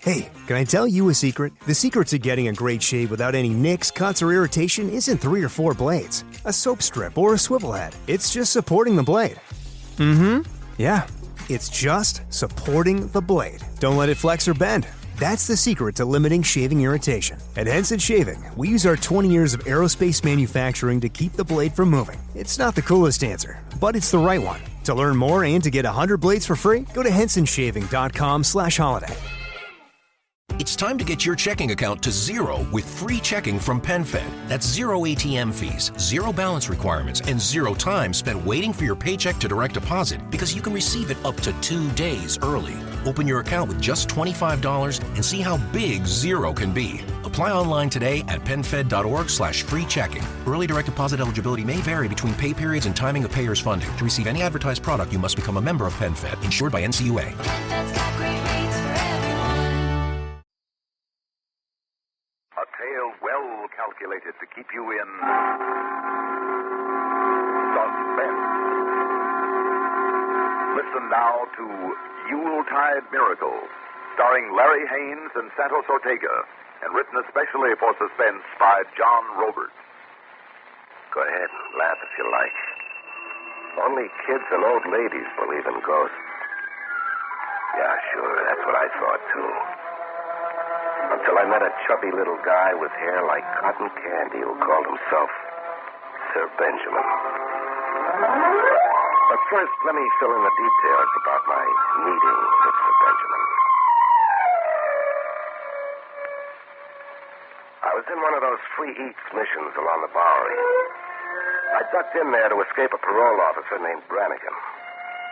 Hey, can I tell you a secret? The secret to getting a great shave without any nicks, cuts, or irritation isn't 3 or 4 blades, a soap strip, or a swivel head. It's just supporting the blade. Yeah, it's just supporting the blade. Don't let it flex or bend. That's the secret to limiting shaving irritation. At Henson Shaving, we use our 20 years of aerospace manufacturing to keep the blade from moving. It's not the coolest answer, but it's the right one. To learn more and to get 100 blades for free, go to hensonshaving.com/holiday. It's time to get your checking account to zero with free checking from PenFed. That's zero ATM fees, zero balance requirements, and zero time spent waiting for your paycheck to direct deposit because you can receive it up to 2 days early. Open your account with just $25 and see how big zero can be. Apply online today at penfed.org/free checking. Early direct deposit eligibility may vary between pay periods and timing of payers' funding. To receive any advertised product, you must become a member of PenFed, insured by NCUA. PenFed's got great rates for everyone. A tale well calculated to keep you in suspense. Listen now to Yuletide Miracles, starring Larry Haynes and Santos Ortega, and written especially for suspense by John Roberts. Go ahead and laugh if you like. Only kids and old ladies believe in ghosts. Yeah, sure, that's what I thought, too. Until I met a chubby little guy with hair like cotton candy who called himself Sir Benjamin. But first, let me fill in the details about my meeting with Sir Benjamin. I was in one of those free eats missions along the Bowery. I ducked in there to escape a parole officer named Brannigan.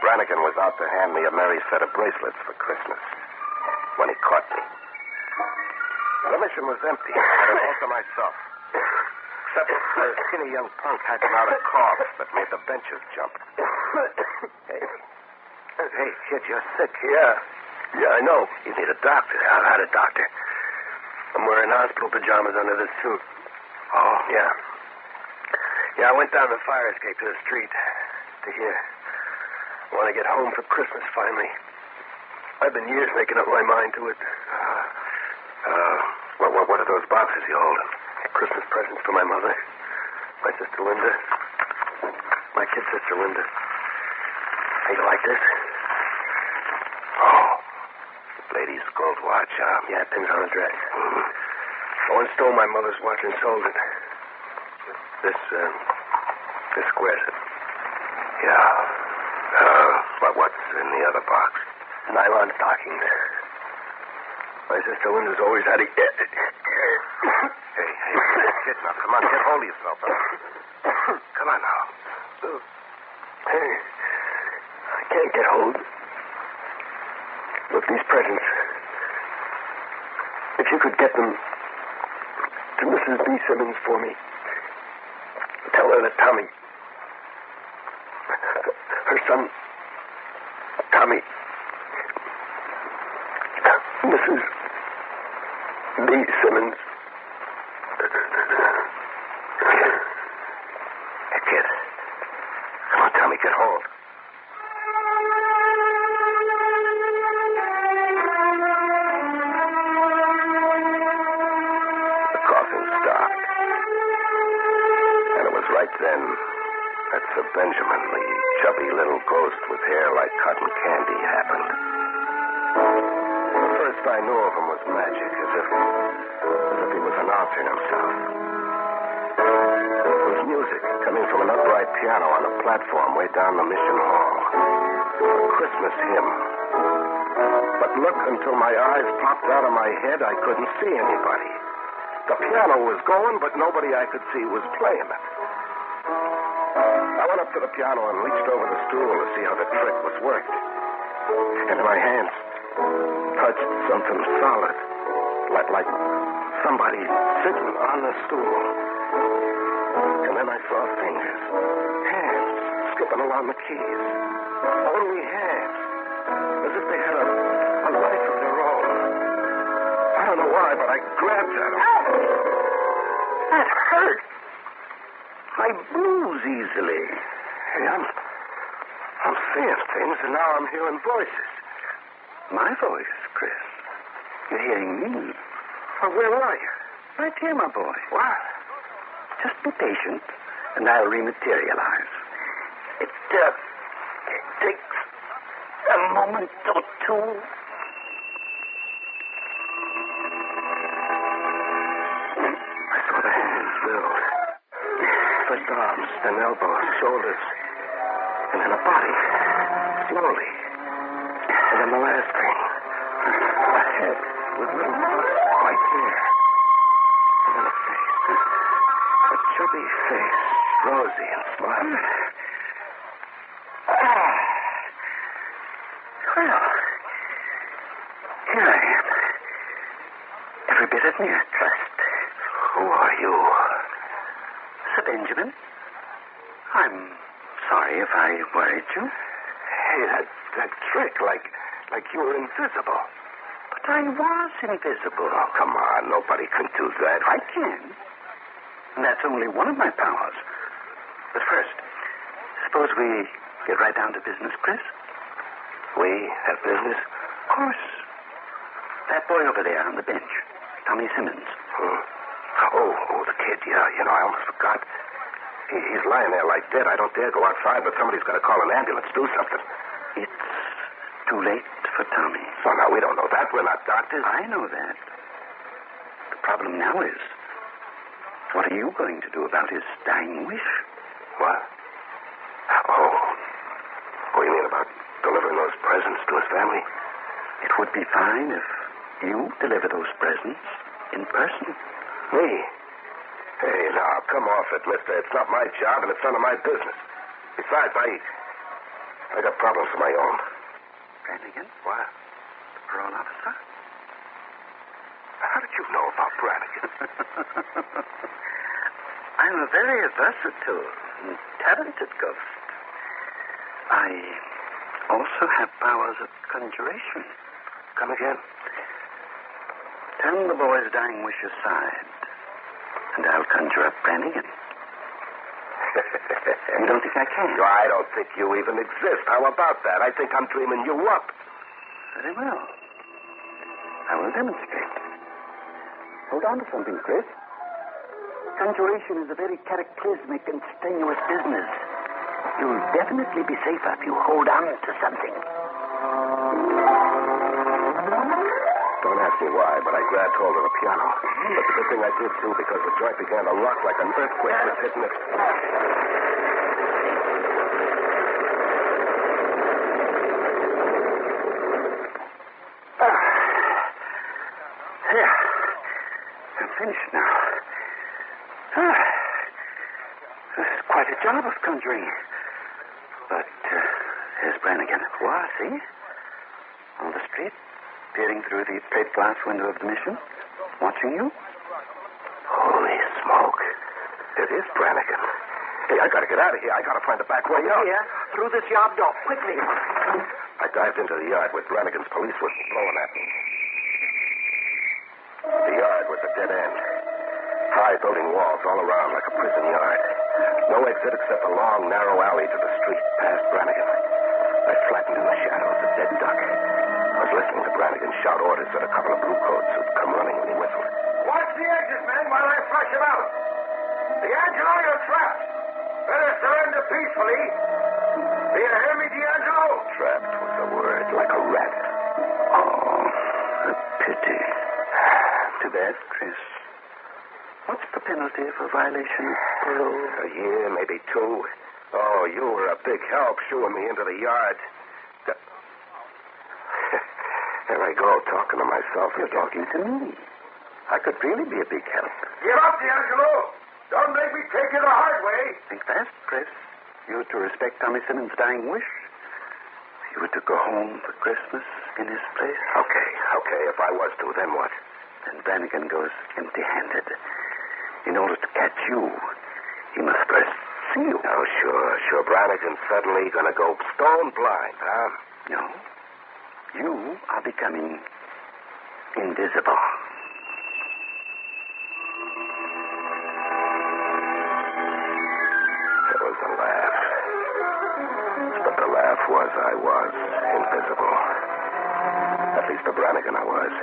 Brannigan was out to hand me a merry set of bracelets for Christmas when he caught me. The mission was empty. I had it all to myself. Except for a skinny young punk hacking out a cough that made the benches jump. Hey, kid, you're sick. Yeah, I know. You need a doctor. I've had a doctor. I'm wearing hospital pajamas under this suit. Oh, yeah. Yeah, I went down the fire escape to the street to hear. I want to get home for Christmas finally. I've been years making up my mind to it. What are those boxes you hold? Christmas presents for my mother, my sister Linda, my kid sister Linda. Hey, you like this? Oh, lady's gold watch. Yeah, it pins on a dress. Someone stole my mother's watch and sold it. This squares it. Yeah. What's in the other box? Nylon stockings. My sister Linda's always had a... Hey, kid, now, come on, get hold of yourself. Come on now. Hey, I can't get hold. Look, these presents. If you could get them to Mrs. B. Simmons for me, tell her that Tommy, her son, Tommy, Mrs. B. Simmons. Hey, kid. Come on, Tommy, get hold. The coughing stopped. And it was right then that Sir Benjamin, the chubby little ghost with hair like cotton candy, happened. The first I knew of him was magic, as if he was announcing himself. It was music coming from an upright piano on a platform way down the mission hall. A Christmas hymn. But look, until my eyes popped out of my head, I couldn't see anybody. The piano was going, but nobody I could see was playing it. I went up to the piano and reached over the stool to see how the trick was worked. And my hands touched something solid, like somebody sitting on the stool. And then I saw fingers, hands skipping along the keys. Only hands, as if they had a life of their own. I don't know why, but I grabbed at them. Ow! That hurt. I bruise easily. Hey, I'm seeing things, and now I'm hearing voices. My voice, Chris. You're hearing me. Well, where are you? Right here, my boy. What? Just be patient, and I'll rematerialize. It takes a moment or two. I saw the hands build. First arms, then elbows, shoulders, and then a body. Slowly. And then the last thing. A head with little white hair. And then a face. A chubby face. Rosy and smiling. Well, here I am. Every bit of mere trust. Who are you? Sir Benjamin, I'm sorry if I worried you. Hey, that trick, like you were invisible. But I was invisible. Oh, come on. Nobody can do that. I can. And that's only one of my powers. But first, suppose we get right down to business, Chris? We have business? Of course. That boy over there on the bench, Tommy Simmons. Oh, the kid, yeah. You know, I almost forgot. He's lying there like dead. I don't dare go outside, but somebody's got to call an ambulance. Do something. It's too late for Tommy. Oh, no, we don't know that. We're not doctors. I know that. The problem now is, what are you going to do about his dying wish? What? Oh, you mean about delivering those presents to his family? It would be fine if you deliver those presents in person. Me? Hey, now, come off it, mister. It's not my job, and it's none of my business. Besides, I got problems of my own. Brannigan? What? The parole officer? How did you know about Brannigan? I'm a very versatile and talented ghost. I also have powers of conjuration. Come again? Turn the boy's dying wish aside, and I'll conjure up Brannigan. You don't think I can? No, I don't think you even exist. How about that? I think I'm dreaming you up. Very well. I will demonstrate. Hold on to something, Chris. Conjuration is a very cataclysmic and strenuous business. You'll definitely be safer if you hold on to something. Don't ask me why, but I grabbed hold of the piano. But the good thing I did, too, because the joint began to rock like an earthquake was hitting it. There. I'm finished now. This is quite a job of conjuring. But here's Brannigan. What? See? On the street, peering through the plate glass window of the mission, watching you. Holy smoke. It is Brannigan. Hey, I gotta get out of here. I gotta find the back way out. Here, through this yard door, quickly. I dived into the yard where Brannigan's police were blowing at me. The yard was a dead end. High building walls all around like a prison yard. No exit except a long, narrow alley to the street past Brannigan. I flattened in the shadows, a dead duck. I was listening to Brannigan shout orders at a couple of bluecoats who'd come running when he whistled. Watch the exit, men, while I flush him out. D'Angelo, you're trapped. Better surrender peacefully. Do you hear me, D'Angelo? Trapped was the word, like a rat. Oh, a pity. Too bad, Chris. What's the penalty for violation of parole? A year, maybe 2. Oh, you were a big help shooing me into the yard. There I go, talking to myself. You're talking to me. I could really be a big help. Give up, D'Angelo. Don't make me take you the hard way. Think fast, Chris. You were to respect Tommy Simmons' dying wish. You were to go home for Christmas in his place. Okay. If I was to, then what? Then Brannigan goes empty-handed. In order to catch you, he must first see you. Oh, sure. Brannigan's suddenly gonna go stone blind, huh? No. You are becoming invisible. There was a laugh. But the laugh was I was invisible. At least to Brannigan I was.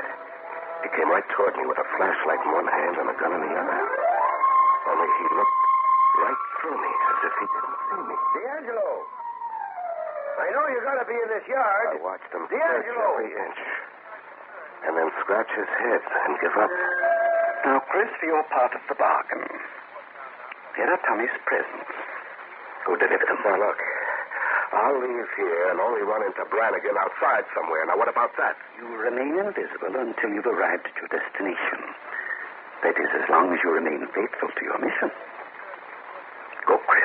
He came right toward me with a flashlight in one hand and a gun in the other. Only he looked right through me as if he didn't see me. D'Angelo! I know you gotta be in this yard. I watched him search D'Angelo! every inch and then scratch his head and give up. Now, Chris, for your part of the bargain. Here are Tommy's presents. Who delivered them? Now, look, I'll leave here and only run into Brannigan outside somewhere. Now, what about that? You remain invisible until you've arrived at your destination. That is, as long as you remain faithful to your mission. Go, Chris.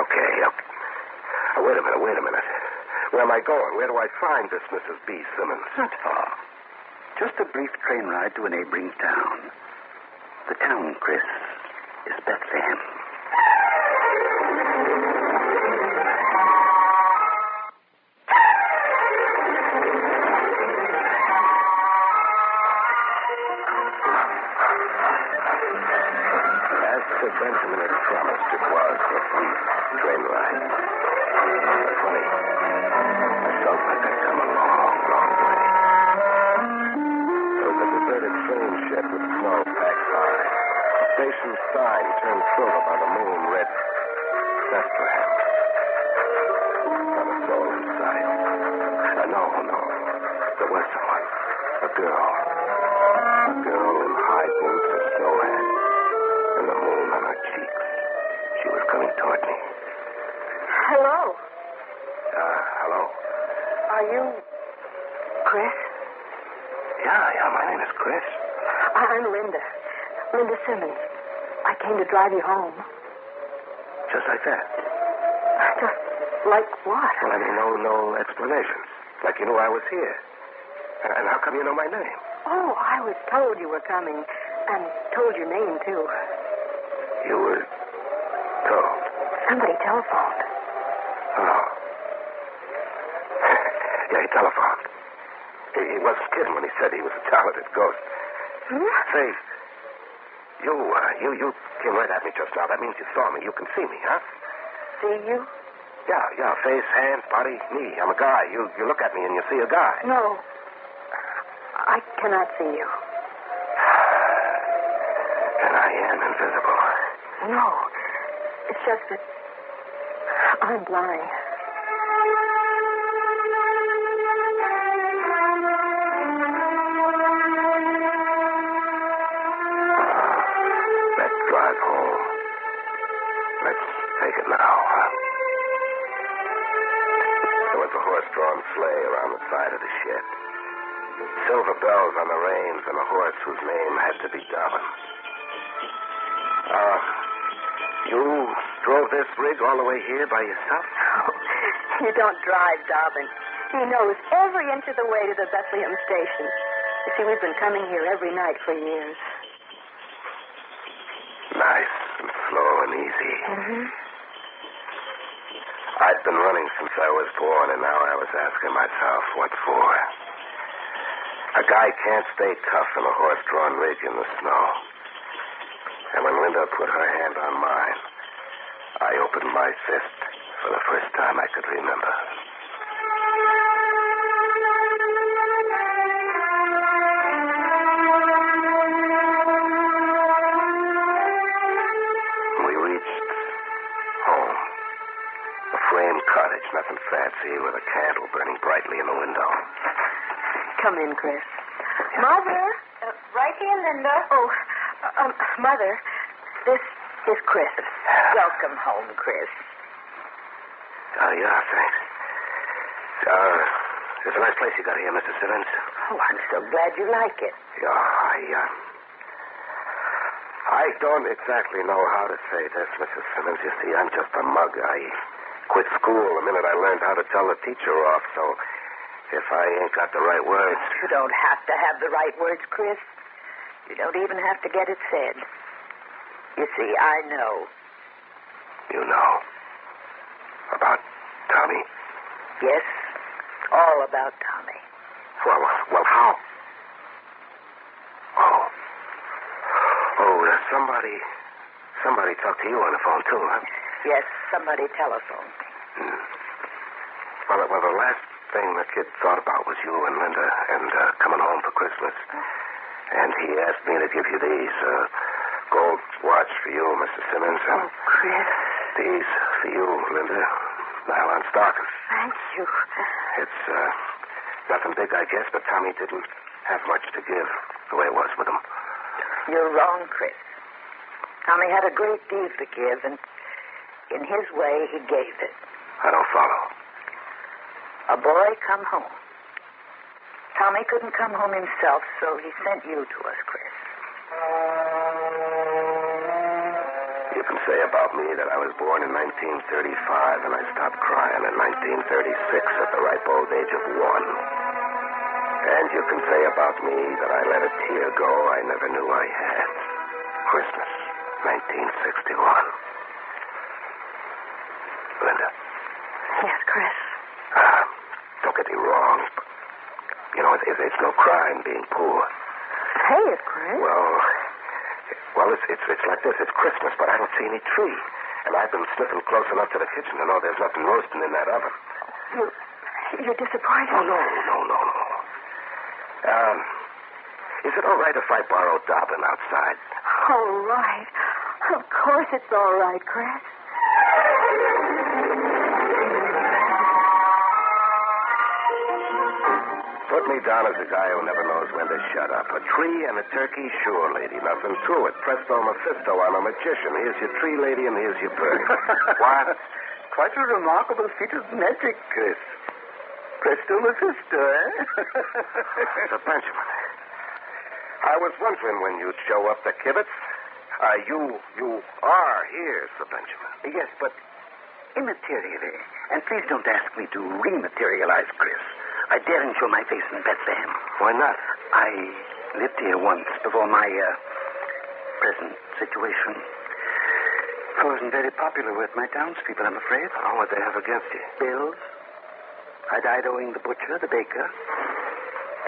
Okay. Wait a minute. Where am I going? Where do I find this Mrs. B. Simmons? Not far. Just a brief train ride to a neighboring town. The town, Chris, is Bethlehem. As Sir Benjamin had promised, it was a brief train ride. But funny, I felt like I'd come a long, long way. There was a deserted train shed with snow packed high. A station sign turned silver by the moon read Bethlehem. Not a soul in sight. No. There was someone. A girl. A girl in high boots, a snow hat, and the moon on her cheeks. She was coming toward me. Hello. Hello? Are you Chris? Yeah, my name is Chris. I'm Linda. Linda Simmons. I came to drive you home. Just like that. Just like what? Well, I mean, no explanations. Like you knew I was here. And how come you know my name? Oh, I was told you were coming. And told your name, too. You were told. Somebody telephoned. Oh. Yeah, he telephoned. He wasn't kidding when he said he was a talented ghost. Say, you came right at me just now. That means you saw me. You can see me, huh? See you? Yeah. Face, hands, body, knee. I'm a guy. You look at me and you see a guy. No. I cannot see you. And I am invisible. No. It's just that I'm blind. That drive home. Let's take it now, huh? There was a horse-drawn sleigh around the side of the shed. Silver bells on the reins and a horse whose name had to be Dobbin. You drove this rig all the way here by yourself? Oh, you don't drive, Dobbin. He knows every inch of the way to the Bethlehem station. You see, we've been coming here every night for years. Nice and slow and easy. Mm-hmm. I'd been running since I was born, and now I was asking myself, what for? A guy can't stay tough in a horse-drawn rig in the snow. And when Linda put her hand on mine, I opened my fist for the first time I could remember. We reached home. A framed cottage, nothing fancy, with a candle burning brightly in the window. Come in, Chris. Mother? Right here, Linda. Oh, Mother, this is Chris. Welcome home, Chris. Yeah, thanks. It's a nice place you got here, Mrs. Simmons. Oh, I'm so glad you like it. Yeah, I don't exactly know how to say this, Mrs. Simmons. You see, I'm just a mug. I quit school the minute I learned how to tell the teacher off, so if I ain't got the right words... You don't have to have the right words, Chris. You don't even have to get it said. You see, I know. You know? About Tommy? Yes, all about Tommy. Well, how? Somebody talked to you on the phone, too, huh? Yes, somebody telephoned me. Well, the last thing the kid thought about was you and Linda and coming home for Christmas. And he asked me to give you these. Gold watch for you, Mr. Simmons. Oh, Chris. These for you, Linda. Nylon stockings. Thank you. It's nothing big, I guess, but Tommy didn't have much to give the way it was with him. You're wrong, Chris. Tommy had a great deal to give, and in his way, he gave it. I don't follow. A boy come home. Tommy couldn't come home himself, so he sent you to us, Chris. You can say about me that I was born in 1935 and I stopped crying in 1936 at the ripe old age of 1. And you can say about me that I let a tear go I never knew I had. Christmas, 1961. Linda. Yes, Chris. Don't get me wrong. But, you know, it's no crime being poor. Say it, Chris. Well, it's like this. It's Christmas, but I don't see any tree. And I've been sniffing close enough to the kitchen to know there's nothing roasting in that oven. You're disappointed. Oh, no. Is it all right if I borrow Dobbin outside? All right. Of course it's all right, Chris. Put me down as the guy who never knows when to shut up. A tree and a turkey, sure, lady. Nothing to it. Presto Mephisto, I'm a magician. Here's your tree, lady, and here's your bird. What? Quite a remarkable feat of magic, Chris. Presto Mephisto, eh? Sir Benjamin, I was wondering when you'd show up the Kibitz. You are here, Sir Benjamin. Yes, but immaterially. And please don't ask me to rematerialize, Chris. I daren't show my face in Bethlehem. Why not? I lived here once before my present situation. I wasn't very popular with my townspeople, I'm afraid. Oh, what they have against you? Bills. I died owing the butcher, the baker,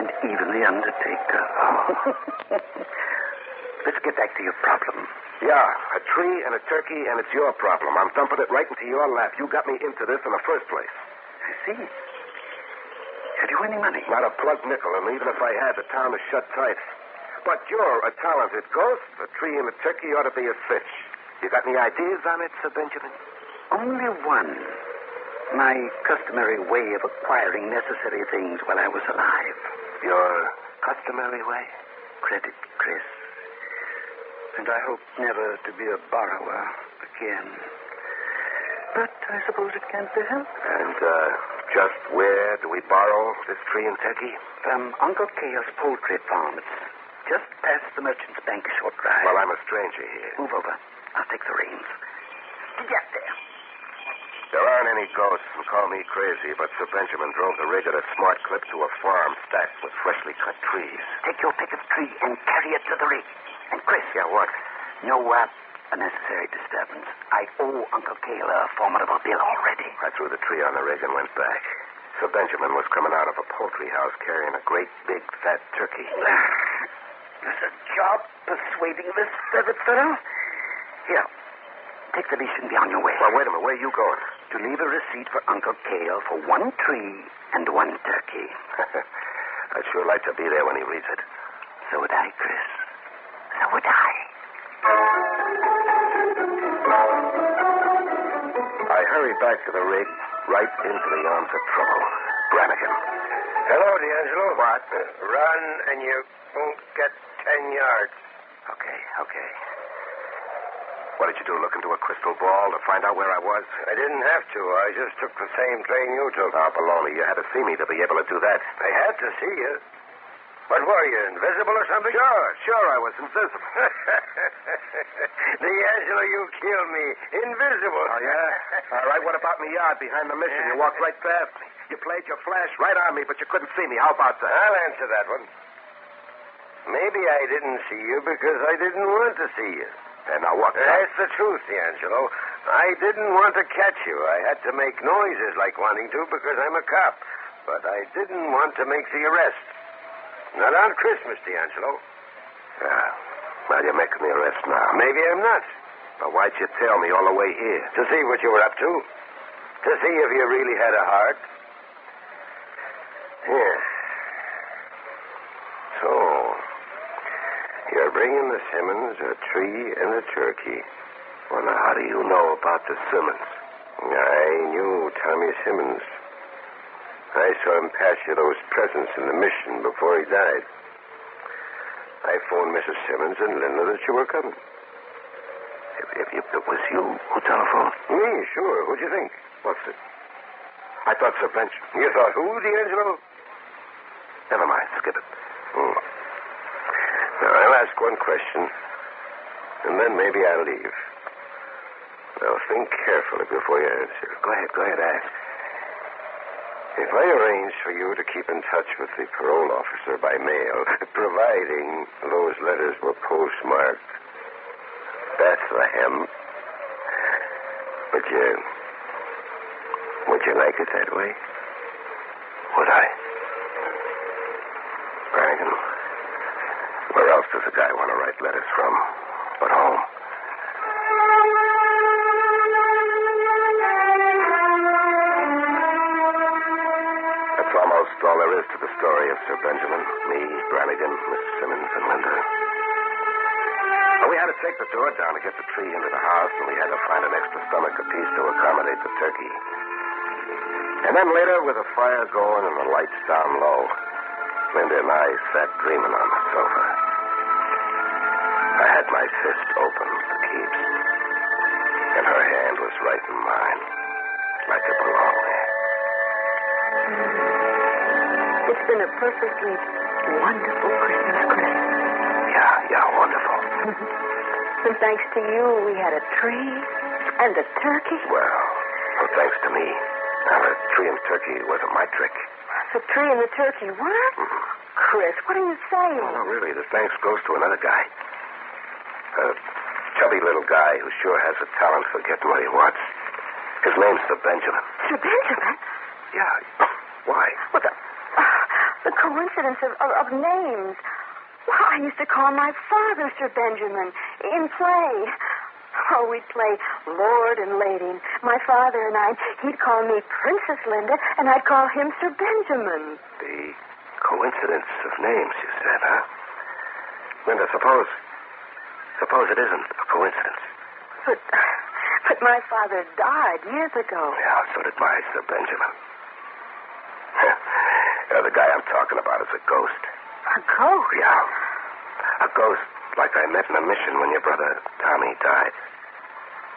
and even the undertaker. Let's get back to your problem. Yeah, a tree and a turkey, and it's your problem. I'm dumping it right into your lap. You got me into this in the first place. I see. Have you any money? Not a plug nickel, and even if I had, the town is shut tight. But you're a talented ghost. A tree and a turkey ought to be a cinch. You got any ideas on it, Sir Benjamin? Only one. My customary way of acquiring necessary things while I was alive. Your customary way? Credit, Chris. And I hope never to be a borrower again. But I suppose it can't be helped. And, just where do we borrow this tree and turkey? From Uncle Cale's poultry farm. It's just past the Merchant's Bank, a short drive. Well, I'm a stranger here. Move over. I'll take the reins. Get there. There aren't any ghosts who call me crazy, but Sir Benjamin drove the rig at a smart clip to a farm stacked with freshly cut trees. Take your pick of tree and carry it to the rig. And Chris. Yeah, what? No unnecessary disturbance. I owe Uncle Cale a formidable bill already. I threw the tree on the rig and went back. Sir Benjamin was coming out of a poultry house carrying a great big fat turkey. There's a job persuading this feathered fellow. Here. Take the leash and be on your way. Well, wait a minute. Where are you going? To leave a receipt for Uncle Cale for one tree and one turkey. I'd sure like to be there when he reads it. So would I, Chris. So would I. I hurried back to the rig, right into the arms of trouble. Brannigan. Hello, D'Angelo. What? Run, and you won't get 10 yards. Okay. What did you do, look into a crystal ball to find out where I was? I didn't have to. I just took the same train you took. Oh, baloney. You had to see me to be able to do that. I had to see you. What were you, invisible or something? Sure, I was invisible. D'Angelo, you killed me. Invisible. Oh, yeah? All right, what about in the yard behind the mission? You walked right past me. You played your flash right on me, but you couldn't see me. How about that? I'll answer that one. Maybe I didn't see you because I didn't want to see you. And now what? That's the truth, D'Angelo. I didn't want to catch you. I had to make noises like wanting to because I'm a cop. But I didn't want to make the arrest. Not on Christmas, D'Angelo. Yeah. Well, you're making the arrest now. Maybe I'm not. But why'd you tell me all the way here? To see what you were up to. To see if you really had a heart. Here. So, We're bringing the Simmons a tree and a turkey. Well, now, how do you know about the Simmons? I knew Tommy Simmons. I saw him pass you those presents in the mission before he died. I phoned Mrs. Simmons and Linda that you were coming. It was you who telephoned? Me, sure. Who'd you think? What's it? I thought Sir Benjamin. You thought who, D'Angelo? Never mind. Skip it. Now, I'll ask one question, and then maybe I'll leave. Now, think carefully before you answer. Go ahead, ask. If I arrange for you to keep in touch with the parole officer by mail, providing those letters were postmarked Bethlehem, would you like it that way? Would I? Brannigan, where else does a guy want to write letters from but home? That's almost all there is to the story of Sir Benjamin. Me, Brannigan, Mrs. Simmons, and Linda. Well, we had to take the door down to get the tree into the house, and we had to find an extra stomach apiece to accommodate the turkey. And then later, with the fire going and the lights down low, Linda and I sat dreaming on the sofa. I had my fist open for keeps, and her hand was right in mine, like it belonged there. It's been a perfectly wonderful Christmas, Chris. Yeah, wonderful. And thanks to you, we had a tree and a turkey. Well, thanks to me. Now, the tree and turkey wasn't my trick. The tree and the turkey, what? Chris, what are you saying? Oh, no, really, the thanks goes to another guy. A chubby little guy who sure has a talent for getting what he wants. His name's Sir Benjamin. Sir Benjamin? Yeah. Why? Well, the coincidence of names. Well, I used to call my father Sir Benjamin in play. Oh, we'd play Lord and Lady. My father and he'd call me Princess Linda, and I'd call him Sir Benjamin. The coincidence of names, you said, huh? Linda, suppose it isn't a coincidence. But my father died years ago. Yeah, so did my Sir Benjamin. The guy I'm talking about is a ghost. A ghost? Yeah. A ghost like I met in a mission when your brother Tommy died.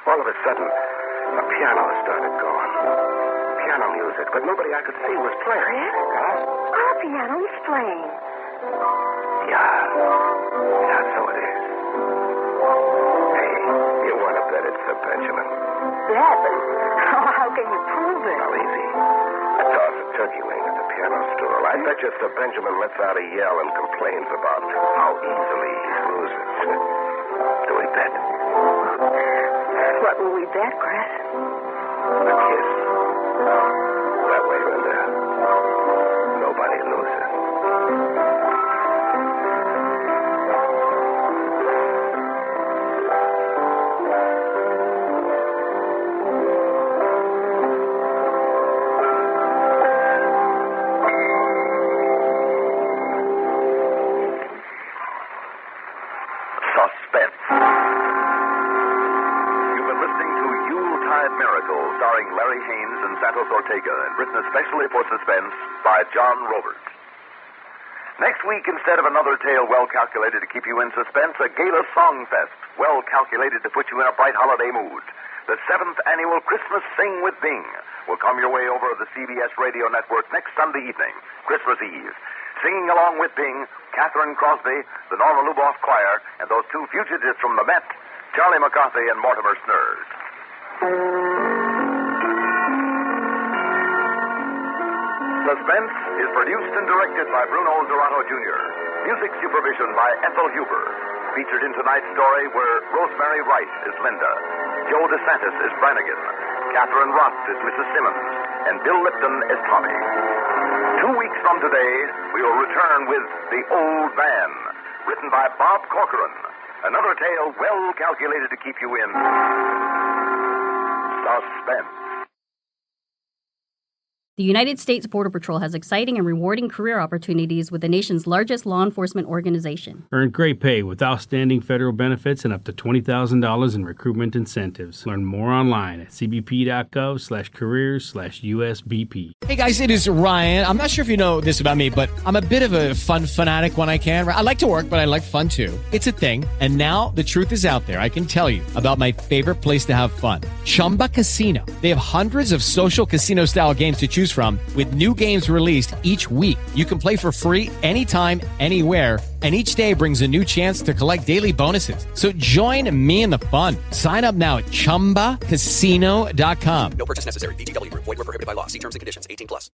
All of a sudden, a piano started going. Piano music, but nobody I could see was playing. Chris? Huh? Our piano is playing. Yeah, so it is. Hey, you want to bet it's Sir Benjamin? Bet? How can you prove it? Well, easy. I toss a turkey wing at the piano stool. I bet you Sir Benjamin lets out a yell and complains about how easily he loses. Do we bet? What will we bet, Chris? A kiss. That way, Linda, nobody loses. Suspense. You've been listening to Yuletide Miracle, starring Larry Haynes and Santos Ortega, and written especially for Suspense by John Roberts. Next week, instead of another tale well calculated to keep you in suspense, a gala song fest well calculated to put you in a bright holiday mood. The 7th annual Christmas Sing with Bing will come your way over the CBS radio network next Sunday evening, Christmas Eve. Singing along with Bing, Catherine Crosby, the Norma Luboff Choir, and those two fugitives from the Met, Charlie McCarthy and Mortimer Snurs. Suspense is produced and directed by Bruno Zerato Jr. Music supervision by Ethel Huber. Featured in tonight's story were Rosemary Rice as Linda, Joe DeSantis as Brannigan, Catherine Ross as Mrs. Simmons, and Bill Lipton as Tommy. 2 weeks from today, we will return with The Old Man, written by Bob Corcoran. Another tale well calculated to keep you in suspense. The United States Border Patrol has exciting and rewarding career opportunities with the nation's largest law enforcement organization. Earn great pay with outstanding federal benefits and up to $20,000 in recruitment incentives. Learn more online at cbp.gov/careers/USBP. Hey guys, it is Ryan. I'm not sure if you know this about me, but I'm a bit of a fun fanatic when I can. I like to work, but I like fun too. It's a thing. And now the truth is out there. I can tell you about my favorite place to have fun. Chumba Casino. They have hundreds of social casino style games to choose from with new games released each week. You can play for free anytime, anywhere, and each day brings a new chance to collect daily bonuses. So join me in the fun. Sign up now at ChumbaCasino.com. No purchase necessary. VGW Group. Void where prohibited by law. See terms and conditions. 18+.